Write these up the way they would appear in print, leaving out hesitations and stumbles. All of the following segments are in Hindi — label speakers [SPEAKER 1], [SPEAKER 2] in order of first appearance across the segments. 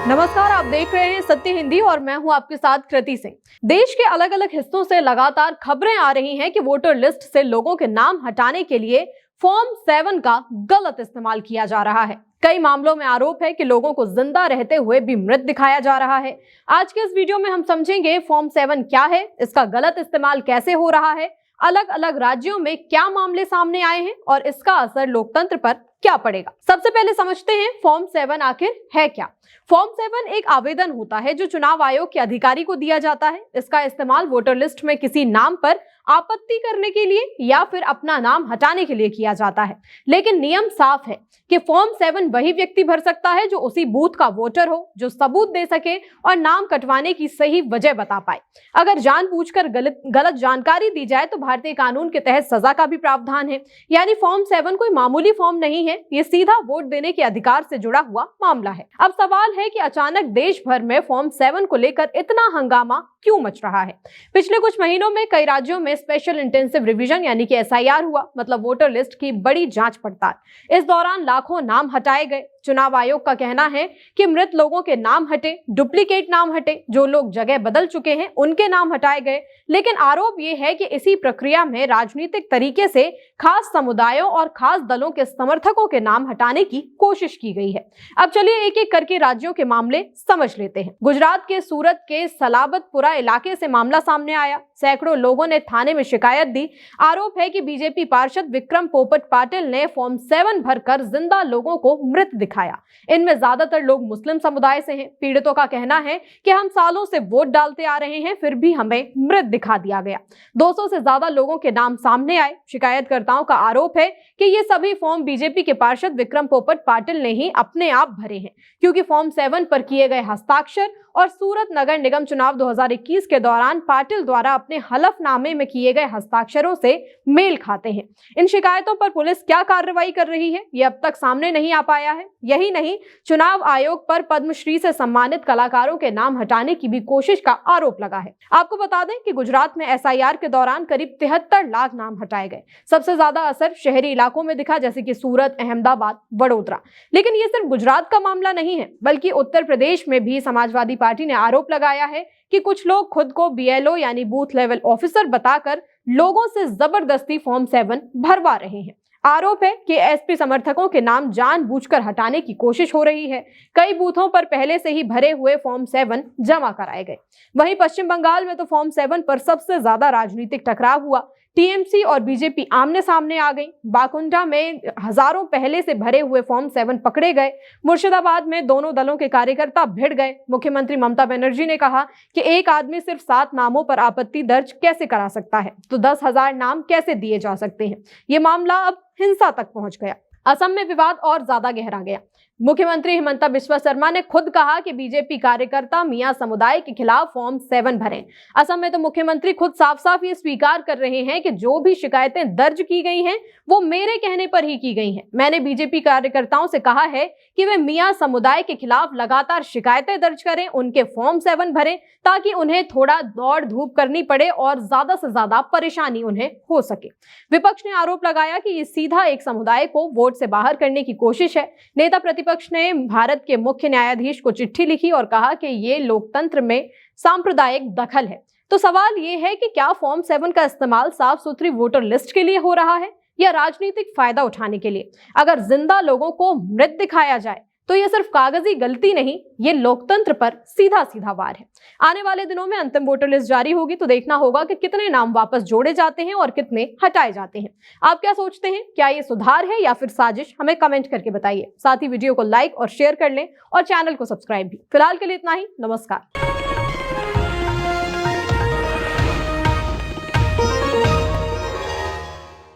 [SPEAKER 1] नमस्कार, आप देख रहे हैं सत्य हिंदी और मैं हूं आपके साथ कृति सिंह। देश के अलग अलग हिस्सों से लगातार खबरें आ रही हैं कि वोटर लिस्ट से लोगों के नाम हटाने के लिए फॉर्म 7 का गलत इस्तेमाल किया जा रहा है। कई मामलों में आरोप है कि लोगों को जिंदा रहते हुए भी मृत दिखाया जा रहा है। आज के इस वीडियो में हम समझेंगे फॉर्म 7 क्या है, इसका गलत इस्तेमाल कैसे हो रहा है, अलग अलग राज्यों में क्या मामले सामने आए हैं और इसका असर लोकतंत्र पर क्या पड़ेगा। सबसे पहले समझते हैं फॉर्म 7 आखिर है क्या। फॉर्म 7 एक आवेदन होता है जो चुनाव आयोग के अधिकारी को दिया जाता है। इसका इस्तेमाल वोटर लिस्ट में किसी नाम पर आपत्ति करने के लिए या फिर अपना नाम हटाने के लिए किया जाता है। लेकिन नियम साफ है कि फॉर्म 7 वही व्यक्ति भर सकता है जो उसी बूथ का वोटर हो, जो सबूत दे सके और नाम कटवाने की सही वजह बता पाए। अगर जानबूझकर गलत जानकारी दी जाए तो भारतीय कानून के तहत सजा का भी प्रावधान है। यानी फॉर्म 7 कोई मामूली फॉर्म नहीं है, ये सीधा वोट देने के अधिकार से जुड़ा हुआ मामला है। अब सवाल है कि अचानक देश भर में फॉर्म 7 को लेकर इतना हंगामा क्यों मच रहा है। पिछले कुछ महीनों में कई राज्यों में स्पेशल इंटेंसिव रिवीजन यानी कि SIR हुआ, मतलब वोटर लिस्ट की बड़ी जांच पड़ताल। इस दौरान लाखों नाम हटाए गए। चुनाव आयोग का कहना है कि मृत लोगों के नाम हटे, डुप्लीकेट नाम हटे, जो लोग जगह बदल चुके हैं उनके नाम हटाए गए। लेकिन आरोप यह है कि इसी प्रक्रिया में राजनीतिक तरीके से खास समुदायों और खास दलों के समर्थकों के नाम हटाने की कोशिश की गई है। अब चलिए एक एक करके राज्यों के मामले समझ लेते हैं। गुजरात के सूरत के सलाबतपुरा इलाके से मामला सामने आया। सैकड़ों लोगों ने थाने में शिकायत दी। आरोप है कि बीजेपी पार्षद विक्रम पोपट पाटिल ने फॉर्म 7 भरकर जिंदा लोगों को मृत दिखाया। इनमें ज्यादातर लोग मुस्लिम समुदाय से हैं। पीड़ितों का कहना है कि हम सालों से वोट डालते आ रहे हैं, फिर भी हमें मृत दिखा दिया गया। 200 से ज्यादा लोगों के नाम सामने आए। शिकायतकर्ताओं का आरोप है कि ये सभी फॉर्म बीजेपी के पार्षद विक्रम पोपट पाटिल ने ही अपने आप भरे हैं, क्योंकि फॉर्म 7 पर किए गए हस्ताक्षर और सूरत नगर निगम चुनाव 2021 के दौरान पाटिल द्वारा अपने हलफनामे में किए गए हस्ताक्षरों से मेल खाते हैं। इन शिकायतों पर पुलिस क्या कार्रवाई कर रही है, ये अब तक सामने नहीं आ पाया है। यही नहीं, चुनाव आयोग पर पद्मश्री से सम्मानित कलाकारों के नाम हटाने की भी कोशिश का आरोप लगा है। आपको बता दें कि गुजरात में SIR के दौरान करीब 73 लाख नाम हटाए गए। सबसे ज्यादा असर शहरी इलाकों में दिखा, जैसे कि सूरत, अहमदाबाद, वडोदरा। लेकिन ये सिर्फ गुजरात का मामला नहीं है, बल्कि उत्तर प्रदेश में भी समाजवादी पार्टी ने आरोप लगाया है कि कुछ लोग खुद को BLO यानी बूथ लेवल ऑफिसर बताकर लोगों से जबरदस्ती फॉर्म 7 भरवा रहे हैं। आरोप है कि SP समर्थकों के नाम जानबूझकर हटाने की कोशिश हो रही है। कई बूथों पर पहले से ही भरे हुए फॉर्म 7 जमा कराए गए। वहीं पश्चिम बंगाल में तो फॉर्म 7 पर सबसे ज्यादा राजनीतिक टकराव हुआ। TMC और BJP आमने सामने आ गई। बाकुंडा में हजारों पहले से भरे हुए फॉर्म 7 पकड़े गए। मुर्शिदाबाद में दोनों दलों के कार्यकर्ता भिड़ गए। मुख्यमंत्री ममता बनर्जी ने कहा कि एक आदमी सिर्फ 7 नामों पर आपत्ति दर्ज कैसे करा सकता है, तो 10,000 नाम कैसे दिए जा सकते हैं। ये मामला अब हिंसा तक पहुंच गया। असम में विवाद और ज्यादा गहरा गया। मुख्यमंत्री हिमंता बिस्वा शर्मा ने खुद कहा कि बीजेपी कार्यकर्ता मियां समुदाय के खिलाफ फॉर्म 7 भरें। असम में तो मुख्यमंत्री खुद साफ साफ ये स्वीकार कर रहे हैं कि जो भी शिकायतें दर्ज की गई हैं वो मेरे कहने पर ही की गई हैं। मैंने बीजेपी कार्यकर्ताओं से कहा है कि वे मियां समुदाय के खिलाफ लगातार शिकायतें दर्ज करें, उनके फॉर्म 7 भरें, ताकि उन्हें थोड़ा दौड़ धूप करनी पड़े और ज्यादा से ज्यादा परेशानी उन्हें हो सके। विपक्ष ने आरोप लगाया कि ये सीधा एक समुदाय को वोट से बाहर करने की कोशिश है। नेता प्रतिपक्ष ने भारत के मुख्य न्यायाधीश को चिट्ठी लिखी और कहा कि ये लोकतंत्र में सांप्रदायिक दखल है। तो सवाल ये है कि क्या फॉर्म 7 का इस्तेमाल साफ सुथरी वोटर लिस्ट के लिए हो रहा है या राजनीतिक फायदा उठाने के लिए। अगर जिंदा लोगों को मृत दिखाया जाए तो ये सिर्फ कागजी गलती नहीं, ये लोकतंत्र पर सीधा सीधा वार है। आने वाले दिनों में अंतिम वोटर लिस्ट जारी होगी तो देखना होगा कि कितने नाम वापस जोड़े जाते हैं और कितने हटाए जाते हैं। आप क्या सोचते हैं, क्या ये सुधार है या फिर साजिश? हमें कमेंट करके बताइए। साथ ही वीडियो को लाइक और शेयर कर लें और चैनल को सब्सक्राइब भी। फिलहाल के लिए इतना ही। नमस्कार।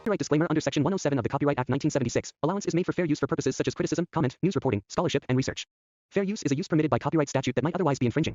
[SPEAKER 2] Copyright disclaimer under Section 107 of the Copyright Act 1976. Allowance is made for fair use for purposes such as criticism, comment, news reporting, scholarship, and research. Fair use is a use permitted by copyright statute that might otherwise be infringing.